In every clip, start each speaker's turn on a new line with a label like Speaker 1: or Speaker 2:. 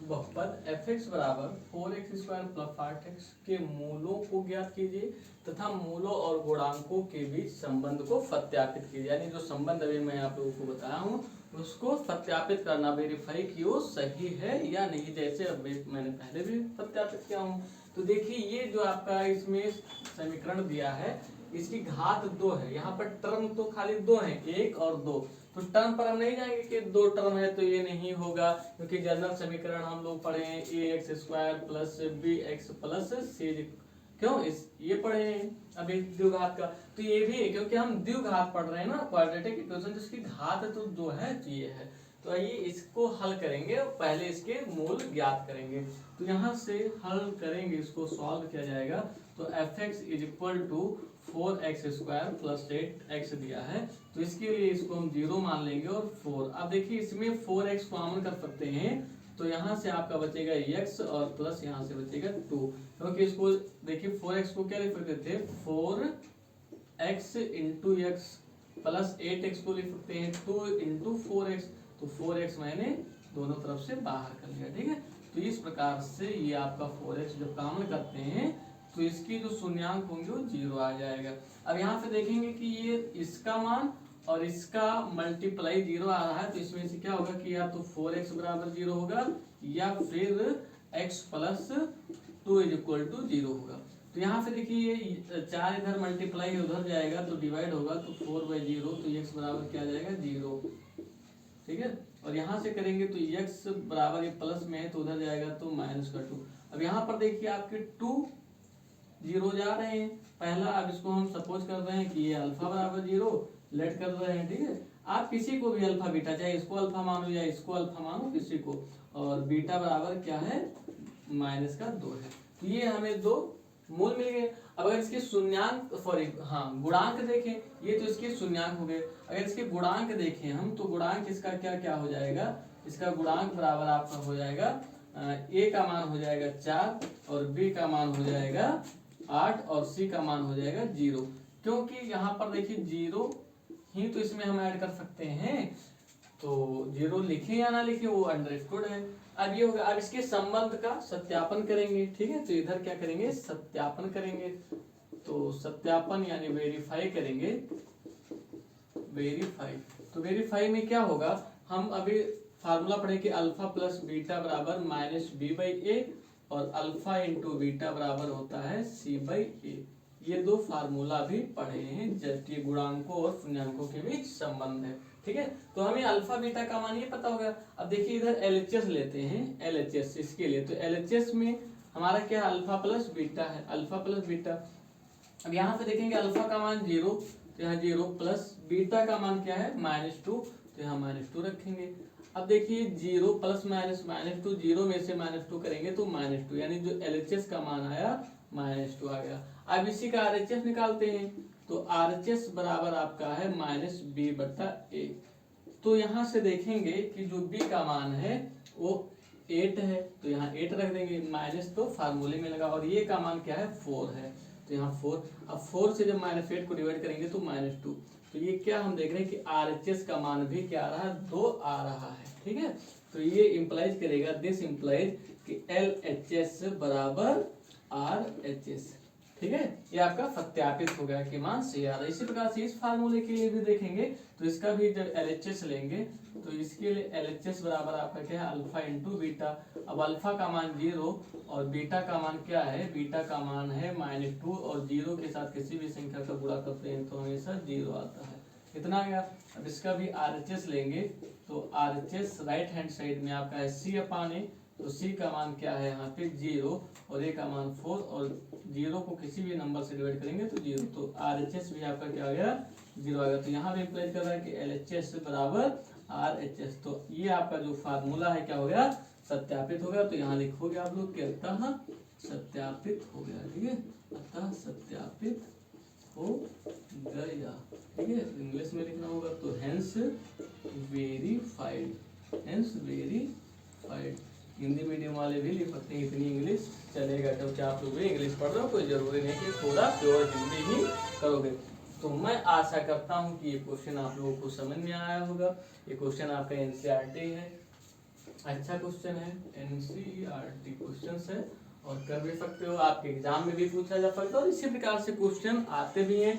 Speaker 1: बहुपद f(x) बराबर 4x square plus 8x के मूलों को ज्ञात कीजिए तथा मूलों और गुणांकों के बीच संबंध को सत्यापित कीजिए। यानी जो संबंध अभी मैं आप लोगों को बताया हूँ उसको सत्यापित करना, वेरीफाई कि वो सही है या नहीं, जैसे अभी मैंने पहले भी सत्यापित किया हूँ। तो देखिए ये जो आपका इसमें समीकरण दिया है इसकी घात 2 है। यहाँ पर टर्म तो खाली 2 है, 1 और 2। तो टर्म पर हम नहीं जाएंगे कि 2 टर्म है तो ये नहीं होगा, क्योंकि जनरल समीकरण हम लोग पढ़े हैं ax square plus bx plus c, क्यों इस ये पढ़े हैं अभी द्विघात का। तो ये भी है क्योंकि हम द्विघात पढ़ रहे हैं ना, क्वाड्रेटिक इक्वेशन, जिसकी घात तो 2 है तो ये है। तो आइए इसको हल करेंगे, पहले इसके मूल ज्ञात करेंगे। तो यहाँ से हल करेंगे, इसको सॉल्व किया जाएगा। तो f(x) = 4x square plus 8x दिया है, तो इसके लिए इसको हम 0 मान लेंगे और 4। अब देखिए इसमें 4x कॉमन कर सकते हैं, तो यहाँ से आपका बचेगा x और प्लस यहाँ से बचेगा 2, क्योंकि इसको देखिए 4x को क्या लिख सकते थे, 4x into x plus 8x को लिख सकते हैं 2 इंटू 4x। तो 4x मैंने दोनों तरफ से बाहर कर लिया, ठीक है। तो इस प्रकार से ये आपका 4x जब कॉमन करते हैं तो इसकी जो शून्यांक होंगे वो 0 आ जाएगा। अब यहाँ पे देखेंगे कि ये इसका मान और इसका मल्टीप्लाई 0 आ रहा है, तो इसमें से क्या होगा कि या तो 4x बराबर 0 होगा या फिर x प्लस 2 = 0 होगा। तो यहाँ पे देखिए ये 4 इधर मल्टीप्लाई उधर जाएगा तो डिवाइड होगा, तो 4/0, तो x बराबर क्या आ जाएगा 0, ठीक है। और यहाँ से करेंगे तो x बराबर ये प्लस में है तो उधर जाएगा तो -2। अब यहाँ पर देखिए आपके 2 0 जा रहे हैं पहला। अब इसको हम सपोज कर रहे हैं कि ये अल्फा बराबर 0 लेट कर रहे हैं, ठीक है। आप किसी को भी अल्फा बीटा, चाहे इसको अल्फा मानो या इसको अल्फा मानो, किसी को, और बीटा बराबर क्या है -2 है। तो ये हमें 2 मूल मिल गए। अब अगर इसके शून्यांक गुणांक देखें, ये तो इसके शून्यांक हो गए। अगर इसके गुणांक देखें हम, तो गुणांक इसका क्या क्या हो जाएगा, इसका गुणांक बराबर आपका हो जाएगा a का मान हो जाएगा 4 और b का मान हो जाएगा 8 और c का मान हो जाएगा 0, क्योंकि यहाँ पर देखिए 0 ही तो इसमें हम ऐड कर सकते हैं, तो 0 लिखे या ना लिखे वो अंडरस्टूड है। अब ये होगा, अब इसके संबंध का सत्यापन करेंगे, ठीक है। तो इधर क्या करेंगे, सत्यापन करेंगे। तो सत्यापन यानी वेरीफाई करेंगे, वेरीफाई। तो वेरीफाई में क्या होगा, हम अभी फार्मूला पढ़े कि अल्फा प्लस बीटा बराबर -b/a और अल्फा इंटू बीटा बराबर होता है c/a। ये 2 फार्मूला भी पढ़े हैं, जबकि गुणांकों और शून्यांकों के बीच संबंध है, ठीक है। तो हमें अल्फा बीटा का मान ये पता होगा। अब देखिए इधर LHS लेते हैं, LHS इसके लिए, तो LHS में हमारा क्या है, अल्फा प्लस बीटा है, अल्फा प्लस बीटा। अब यहाँ पे देखेंगे अल्फा का मान 0, तो यहाँ 0 प्लस बीटा का मान क्या है -2, तो यहाँ -2 रखेंगे। अब देखिए 0 प्लस -2, 0 में से -2 करेंगे तो -2, यानी जो LHS का मान आया -2 आ गया। अब इसी का RHS निकालते हैं, तो RHS बराबर आपका है -b/a। तो यहाँ से देखेंगे कि जो b का मान है वो 8 है, तो यहाँ 8 रख देंगे, माइनस तो फार्मूले में लगा, और ये का मान क्या है 4 है, तो यहाँ 4। अब 4 से जब -8 को डिवाइड करेंगे तो -2, तो ये क्या हम देख रहे हैं कि RHS का मान भी क्या आ रहा है, 2 आ रहा है, ठीक है। तो ये इंप्लाइज करेगा, दिस इंप्लाइज कि LHS बराबर RHS, ठीक है। ये आपका सत्यापित हो गया कि मान सही आ रहा है। इसी प्रकार से इस फार्मूले के लिए भी देखेंगे, तो इसका भी जब LHS लेंगे तो इसके लिए LHS बराबर आपका क्या है, अल्फा इंटू बीटा। अब अल्फा का मान 0 और बीटा का मान क्या है, बीटा का मान है -2, और 0 के साथ किसी भी संख्या का गुणा करते हैं तो हमेशा 0 आता है। कितना आ गया। अब इसका भी RHS लेंगे, तो RHS राइट हैंड साइड में आपका है C/A, तो C का मान क्या है यहाँ पे 0 और A का मान 4, और 0 को किसी भी नंबर से डिवाइड करेंगे तो 0, तो RHS भी आपका क्या आ गया 0 आ गया। तो यहाँ पे इंप्लाइज कर रहा है कि LHS बराबर RHS। तो ये आपका जो फार्मूला है क्या हो गया, सत्यापित हो गया। तो यहाँ लिखोगे आप लोग कि अतः सत्यापित हो गया, ठीक है, अतः सत्यापित हो गया, ठीक है। इंग्लिश में लिखना होगा, तो hence verified, hence verified. Hindi medium वाले भी लिख सकते हैं, इतनी इंग्लिश चलेगा, क्योंकि आप लोग भी इंग्लिश पढ़ रहे हो, कोई जरूरी नहीं कि पूरा प्योर हिंदी ही करोगे। तो मैं आशा करता हूँ कि ये क्वेश्चन आप लोगों को समझ में आया होगा। ये क्वेश्चन आपका NCERT है, अच्छा क्वेश्चन है, एनसीईआरटी क्वेश्चन है और कर भी सकते हो, आपके एग्जाम में भी पूछा जा सकता है और इसी प्रकार से क्वेश्चन आते भी हैं।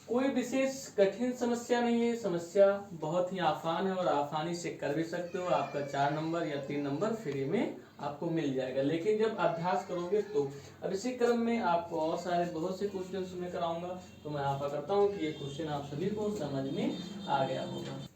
Speaker 1: कोई विशेष कठिन समस्या नहीं है, समस्या बहुत ही आसान है और आसानी से कर भी सकते हो। आपका 4 नंबर या 3 नंबर फ्री में आपको मिल जाएगा, लेकिन जब अभ्यास करोगे तो। अब इसी क्रम में आपको और सारे बहुत से क्वेश्चन मैं कराऊंगा, तो मैं आशा करता हूँ कि ये क्वेश्चन आप सभी को समझ में आ गया होगा।